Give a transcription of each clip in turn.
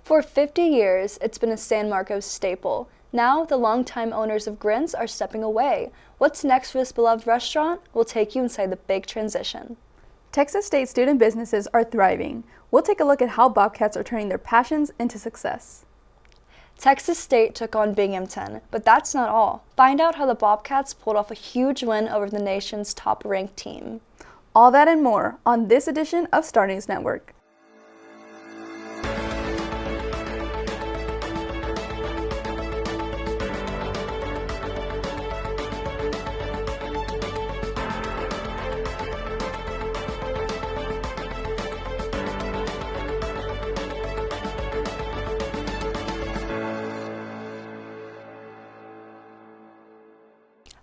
For 50 years, it's been a San Marcos staple. Now, the longtime owners of Grins are stepping away. What's next for this beloved restaurant? We'll take you inside the big transition. Texas State student businesses are thriving. We'll take a look at how Bobcats are turning their passions into success. Texas State took on Binghamton, but that's not all. Find out how the Bobcats pulled off a huge win over the nation's top-ranked team. All that and more on this edition of Star News Network.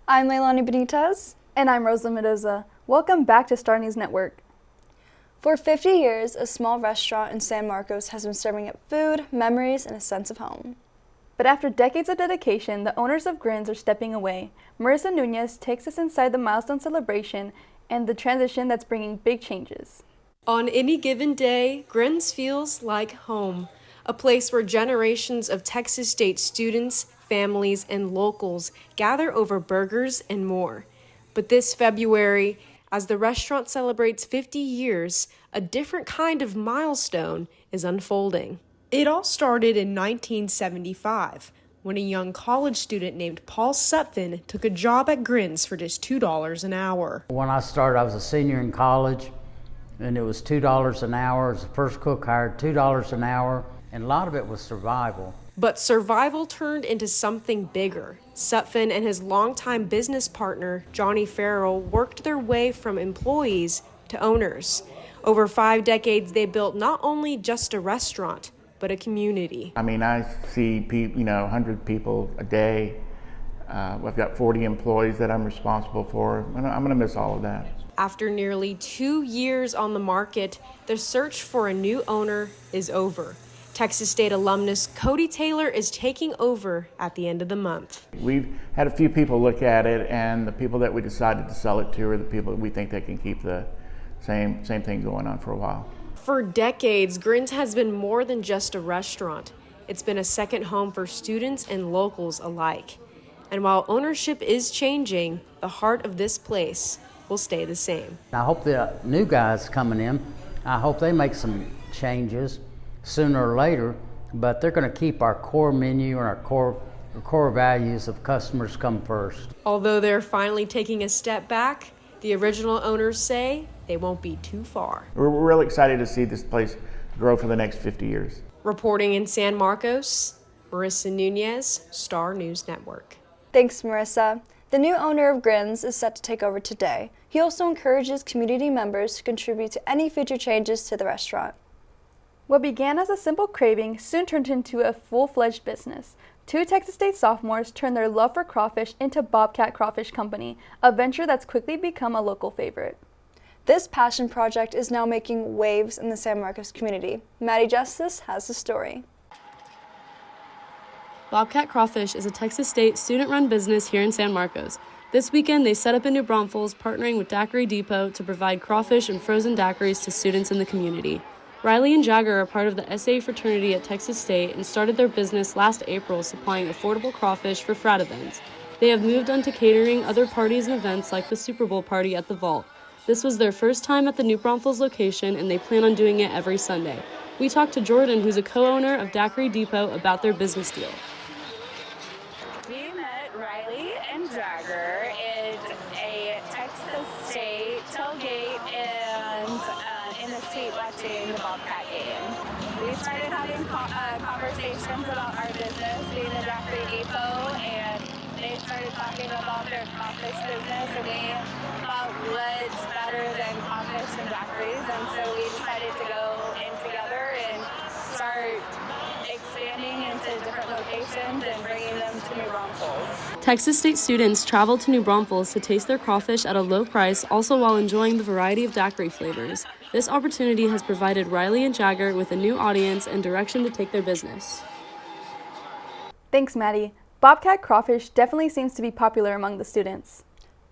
I'm Leilani Benitez. And I'm Roselyn Mendoza. Welcome back to Star News Network. For 50 years, a small restaurant in San Marcos has been serving up food, memories, and a sense of home. But after decades of dedication, the owners of Grins are stepping away. Marisa Nuñez takes us inside the milestone celebration and the transition that's bringing big changes. On any given day, Grins feels like home, a place where generations of Texas State students, families, and locals gather over burgers and more. But this February, as the restaurant celebrates 50 years, a different kind of milestone is unfolding. It all started in 1975, when a young college student named Paul Sutphin took a job at Grins for just $2 an hour. When I started, I was a senior in college, and it was $2 an hour. As the first cook hired, $2 an hour, and a lot of it was survival. But survival turned into something bigger. Sutphin and his longtime business partner, Johnny Farrell, worked their way from employees to owners. Over 5 decades, they built not only just a restaurant, but a community. I mean, I see 100 people a day. I've got 40 employees that I'm responsible for. I'm going to miss all of that. After nearly 2 years on the market, the search for a new owner is over. Texas State alumnus Cody Taylor is taking over at the end of the month. We've had a few people look at it, and the people that we decided to sell it to are the people that we think that can keep the same thing going on for a while. For decades, Grins has been more than just a restaurant. It's been a second home for students and locals alike. And while ownership is changing, the heart of this place will stay the same. I hope the new guys coming in, I hope they make some changes sooner or later, but they're going to keep our core menu and our core values of customers come first. Although they're finally taking a step back, the original owners say they won't be too far. We're really excited to see this place grow for the next 50 years. Reporting in San Marcos, Marisa Nuñez, Star News Network. Thanks, Marisa. The new owner of Grins is set to take over today. He also encourages community members to contribute to any future changes to the restaurant. What began as a simple craving soon turned into a full-fledged business. 2 Texas State sophomores turned their love for crawfish into Bobcat Crawfish Company, a venture that's quickly become a local favorite. This passion project is now making waves in the San Marcos community. Maddie Justice has the story. Bobcat Crawfish is a Texas State student-run business here in San Marcos. This weekend, they set up in New Braunfels, partnering with Daiquiri Depot to provide crawfish and frozen daiquiris to students in the community. Riley and Jagger are part of the SA fraternity at Texas State and started their business last April supplying affordable crawfish for frat events. They have moved on to catering other parties and events like the Super Bowl party at the Vault. This was their first time at the New Braunfels location, and they plan on doing it every Sunday. We talked to Jordan, who's a co-owner of Daiquiri Depot, about their business deal. We met Riley and Jagger at a Texas State tailgate and in the seat watching the Bobcat game. We started having conversations about our business being the Daiquiri Depot, and they started talking about their crawfish business, and we thought what's better than crawfish and daiquiris, and so we decided to go in together and start expanding into different locations and bringing them to New Braunfels. Texas State students traveled to New Braunfels to taste their crawfish at a low price, also while enjoying the variety of daiquiri flavors. This opportunity has provided Riley and Jagger with a new audience and direction to take their business. Thanks, Maddie. Bobcat Crawfish definitely seems to be popular among the students.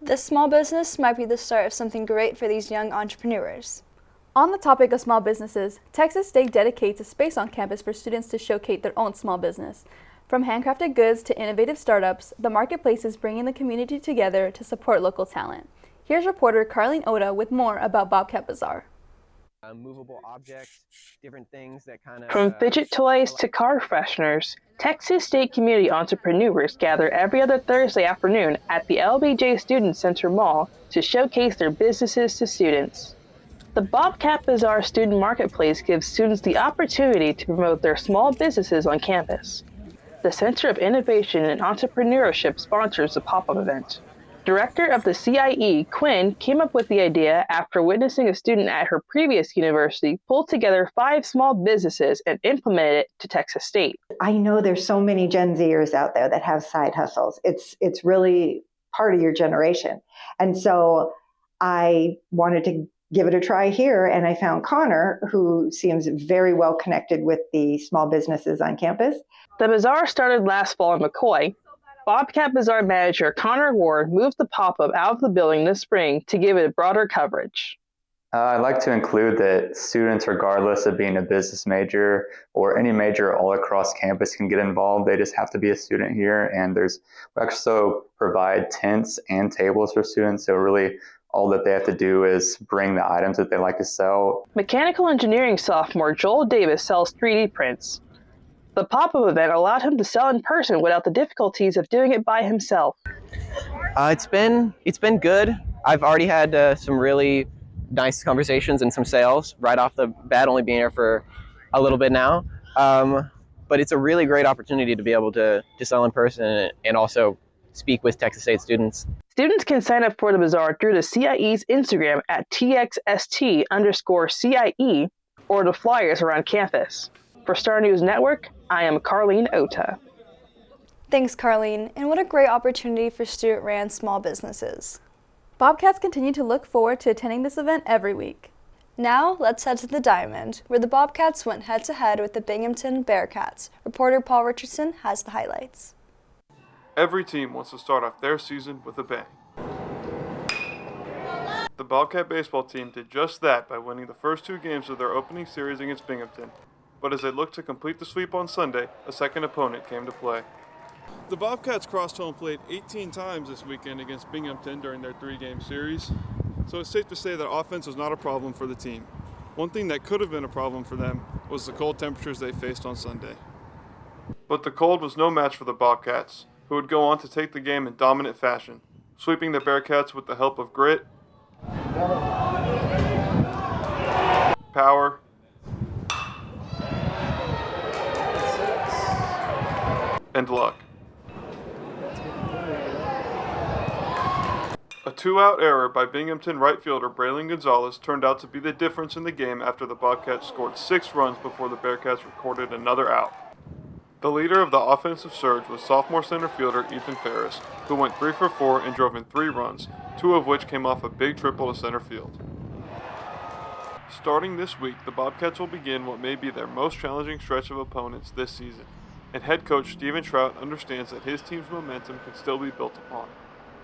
This small business might be the start of something great for these young entrepreneurs. On the topic of small businesses, Texas State dedicates a space on campus for students to showcase their own small business. From handcrafted goods to innovative startups, the marketplace is bringing the community together to support local talent. Here's reporter Carlene Oda with more about Bobcat Bazaar. Movable objects, different things that kind of... From fidget toys to car fresheners, Texas State community entrepreneurs gather every other Thursday afternoon at the LBJ Student Center Mall to showcase their businesses to students. The Bobcat Bazaar Student Marketplace gives students the opportunity to promote their small businesses on campus. The Center of Innovation and Entrepreneurship sponsors the pop-up event. Director of the CIE, Quinn, came up with the idea after witnessing a student at her previous university pull together 5 small businesses and implement it to Texas State. I know there's so many Gen Zers out there that have side hustles. It's really part of your generation. And so I wanted to give it a try here, and I found Connor, who seems very well connected with the small businesses on campus. The bazaar started last fall in McCoy. Bobcat Bazaar manager Connor Ward moved the pop-up out of the building this spring to give it broader coverage. I'd like to include that students, regardless of being a business major or any major all across campus, can get involved. They just have to be a student here, and we also provide tents and tables for students, so really all that they have to do is bring the items that they like to sell. Mechanical engineering sophomore Joel Davis sells 3D prints. The pop-up event allowed him to sell in person without the difficulties of doing it by himself. It's been good. I've already had some really nice conversations and some sales right off the bat, only being here for a little bit now. But it's a really great opportunity to be able to sell in person and also speak with Texas State students. Students can sign up for the bazaar through the CIE's Instagram at TXST_CIE or the flyers around campus. For Star News Network, I am Carlene Ota. Thanks, Carlene, and what a great opportunity for student-ran small businesses. Bobcats continue to look forward to attending this event every week. Now, let's head to the Diamond, where the Bobcats went head-to-head with the Binghamton Bearcats. Reporter Paul Richardson has the highlights. Every team wants to start off their season with a bang. The Bobcat baseball team did just that by winning the first 2 games of their opening series against Binghamton. But as they looked to complete the sweep on Sunday, a second opponent came to play. The Bobcats crossed home plate 18 times this weekend against Binghamton during their 3-game series, so it's safe to say that offense was not a problem for the team. One thing that could have been a problem for them was the cold temperatures they faced on Sunday. But the cold was no match for the Bobcats, who would go on to take the game in dominant fashion, sweeping the Bearcats with the help of grit, power, and luck. A 2-out error by Binghamton right fielder Braylon Gonzalez turned out to be the difference in the game after the Bobcats scored 6 runs before the Bearcats recorded another out. The leader of the offensive surge was sophomore center fielder Ethan Ferris, who went 3 for 4 and drove in 3 runs, 2 of which came off a big triple to center field. Starting this week, the Bobcats will begin what may be their most challenging stretch of opponents this season, and head coach Steven Trout understands that his team's momentum can still be built upon.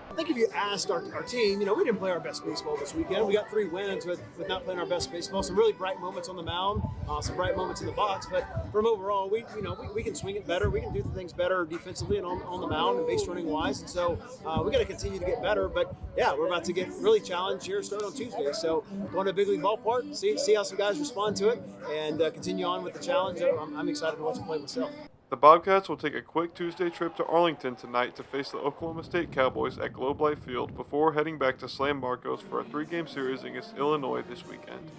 I think if you asked our team, we didn't play our best baseball this weekend. We got 3 wins with not playing our best baseball. Some really bright moments on the mound, some bright moments in the box. But from overall, we can swing it better. We can do things better defensively and on the mound and base running wise. And so we got to continue to get better. But yeah, we're about to get really challenged here, start on Tuesday. So going to a big league ballpark, see how some guys respond to it, and continue on with the challenge. I'm excited to watch them play myself. The Bobcats will take a quick Tuesday trip to Arlington tonight to face the Oklahoma State Cowboys at Globe Life Field before heading back to San Marcos for a 3-game series against Illinois this weekend.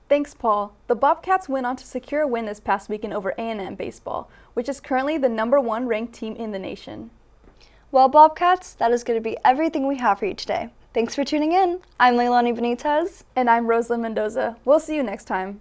Thanks, Paul. The Bobcats went on to secure a win this past weekend over A&M baseball, which is currently the #1 ranked team in the nation. Well, Bobcats, that is going to be everything we have for you today. Thanks for tuning in. I'm Leilani Benitez. And I'm Roselyn Mendoza. We'll see you next time.